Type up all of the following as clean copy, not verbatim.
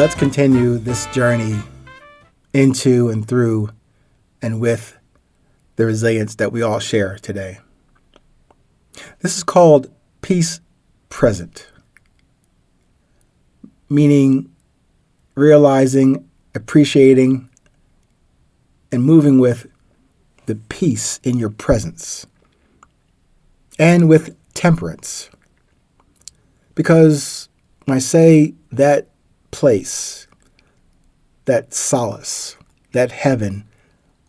let's continue this journey into and through and with the resilience that we all share today. This is called peace present, meaning realizing, appreciating, and moving with the peace in your presence and with temperance. Because when I say that place, that solace, that heaven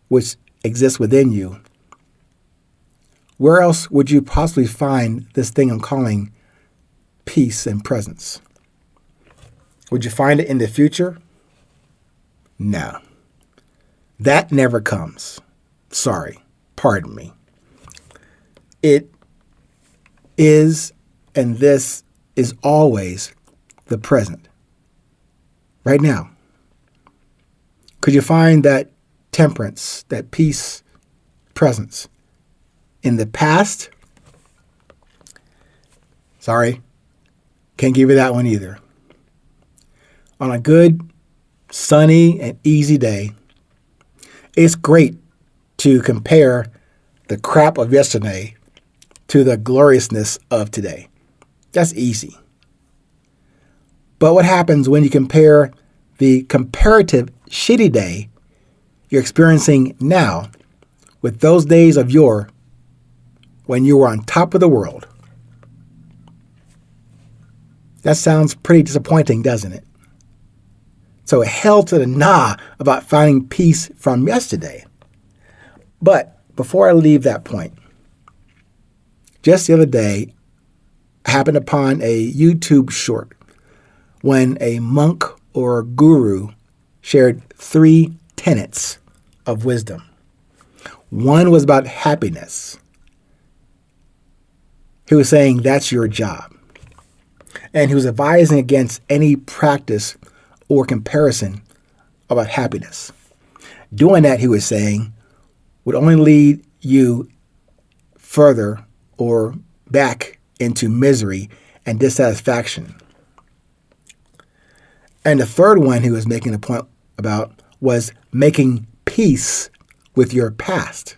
which exists within you, where else would you possibly find this thing I'm calling peace and presence? Would you find it in the future? No. That never comes. Sorry. Pardon me. It is, and this is always the present. Right now. Could you find that temperance, that peace, presence in the past? Sorry. Can't give you that one either. On a good, sunny, and easy day, it's great to compare the crap of yesterday to the gloriousness of today. That's easy. But what happens when you compare the comparative shitty day you're experiencing now with those days of yore when you were on top of the world? That sounds pretty disappointing, doesn't it? So hell to the nah about finding peace from yesterday. But before I leave that point, just the other day, I happened upon a YouTube short when a monk or guru shared 3 tenets of wisdom. One was about happiness. He was saying that's your job. And he was advising against any practice or comparison about happiness. Doing that, he was saying, would only lead you further or back into misery and dissatisfaction. And the third one he was making a point about was making peace with your past.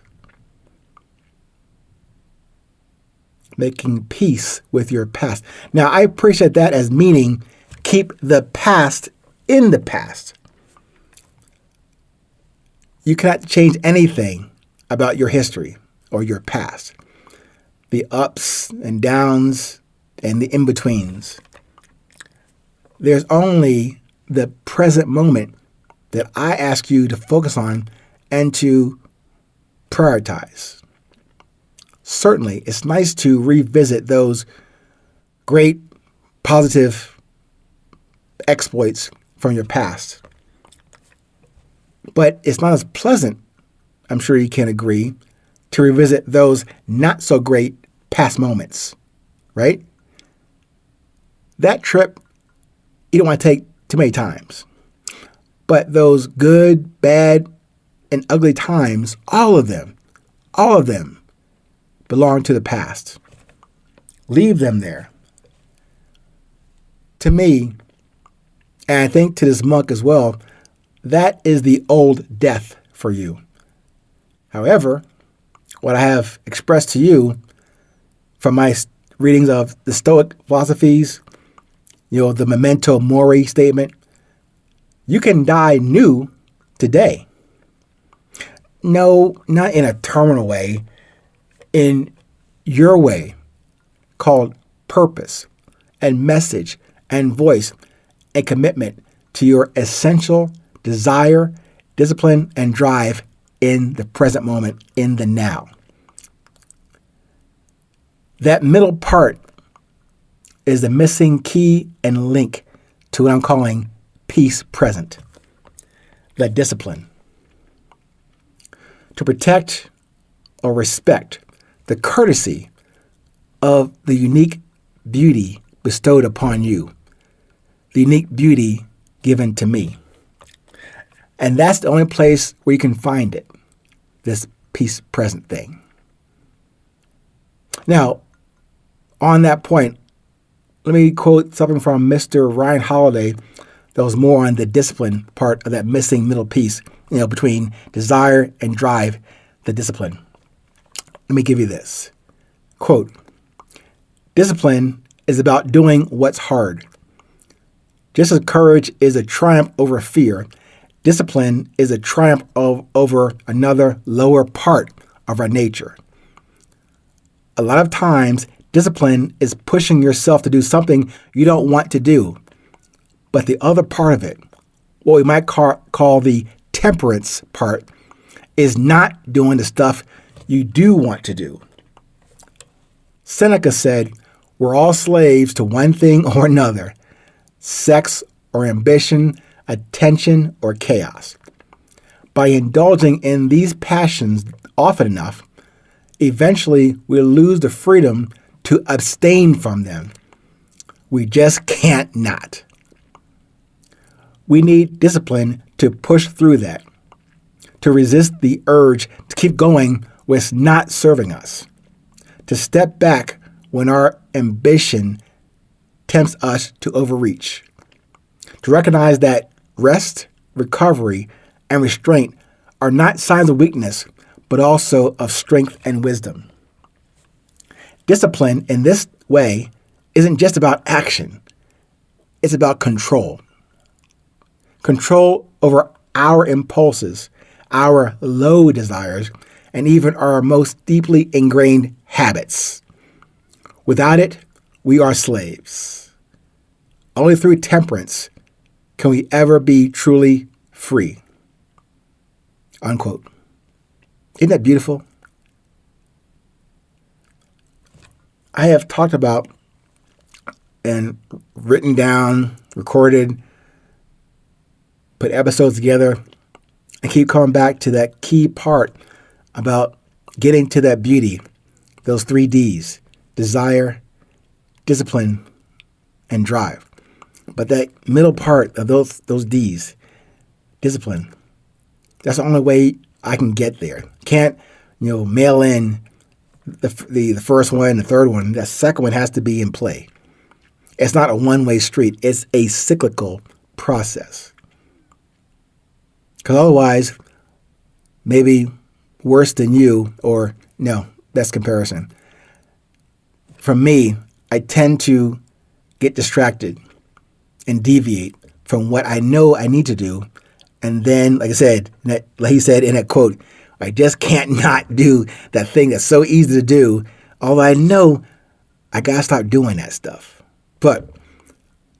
Making peace with your past. Now, I appreciate that as meaning keep the past in the past. You cannot change anything about your history or your past. The ups and downs and the in-betweens. There's only the present moment that I ask you to focus on and to prioritize. Certainly, it's nice to revisit those great positive exploits from your past. But it's not as pleasant, I'm sure you can agree, to revisit those not so great past moments, right? That trip, you don't want to take too many times. But those good, bad, and ugly times, all of them belong to the past. Leave them there. To me, and I think to this monk as well, that is the old death for you. However, what I have expressed to you from my readings of the Stoic philosophies, the memento mori statement, you can die new today. No, not in a terminal way, in your way, called purpose and message and voice and commitment to your essential desire, discipline, and drive in the present moment, in the now. That middle part is the missing key and link to what I'm calling peace present. The discipline. To protect or respect the courtesy of the unique beauty bestowed upon you. The unique beauty given to me. And that's the only place where you can find it. This peace present thing. Now, on that point, let me quote something from Mr. Ryan Holiday, that was more on the discipline part of that missing middle piece, between desire and drive, the discipline. Let me give you this. Quote, discipline is about doing what's hard. Just as courage is a triumph over fear, discipline is a triumph over another lower part of our nature. A lot of times, discipline is pushing yourself to do something you don't want to do. But the other part of it, what we might call the temperance part, is not doing the stuff you do want to do. Seneca said, we're all slaves to one thing or another, sex or ambition, attention or chaos. By indulging in these passions often enough, eventually we'll lose the freedom to abstain from them. We just can't not. We need discipline to push through that, to resist the urge to keep going what's not serving us, to step back when our ambition tempts us to overreach, to recognize that rest, recovery, and restraint are not signs of weakness, but also of strength and wisdom. Discipline in this way isn't just about action. It's about control. Control over our impulses, our low desires, and even our most deeply ingrained habits. Without it, we are slaves. Only through temperance can we ever be truly free. Unquote. Isn't that beautiful? I have talked about and written down, recorded, put episodes together, and keep coming back to that key part about getting to that beauty, those 3 Ds, desire, discipline, and drive. But that middle part of those Ds, discipline, that's the only way I can get there. Can't, mail in the first one, the third one. That second one has to be in play. It's not a one-way street. It's a cyclical process. Because otherwise, maybe worse than you, or no, that's comparison. For me, I tend to get distracted and deviate from what I know I need to do. And then, like he said in that quote, I just can't not do that thing that's so easy to do. Although I know I got to stop doing that stuff. But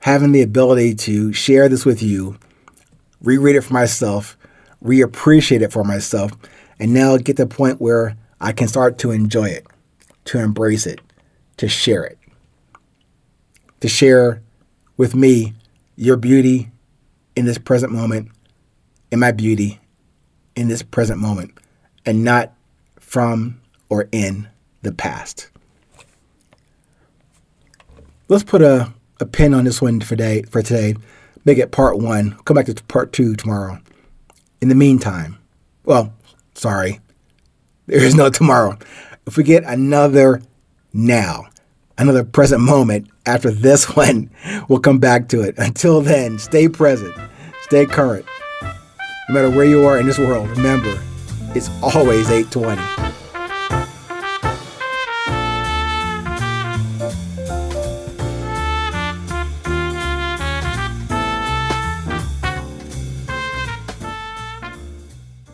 having the ability to share this with you, reread it for myself, reappreciate it for myself, and now get to the point where I can start to enjoy it, to embrace it, to share it. To share with me your beauty in this present moment, and my beauty in this present moment, and not from or in the past. Let's put a pin on this one for today. Make it part 1. Come back to part 2 tomorrow. In the meantime, there is no tomorrow. If we get another now, another present moment after this one, we'll come back to it. Until then, stay present, stay current. No matter where you are in this world, remember, it's always 8:20.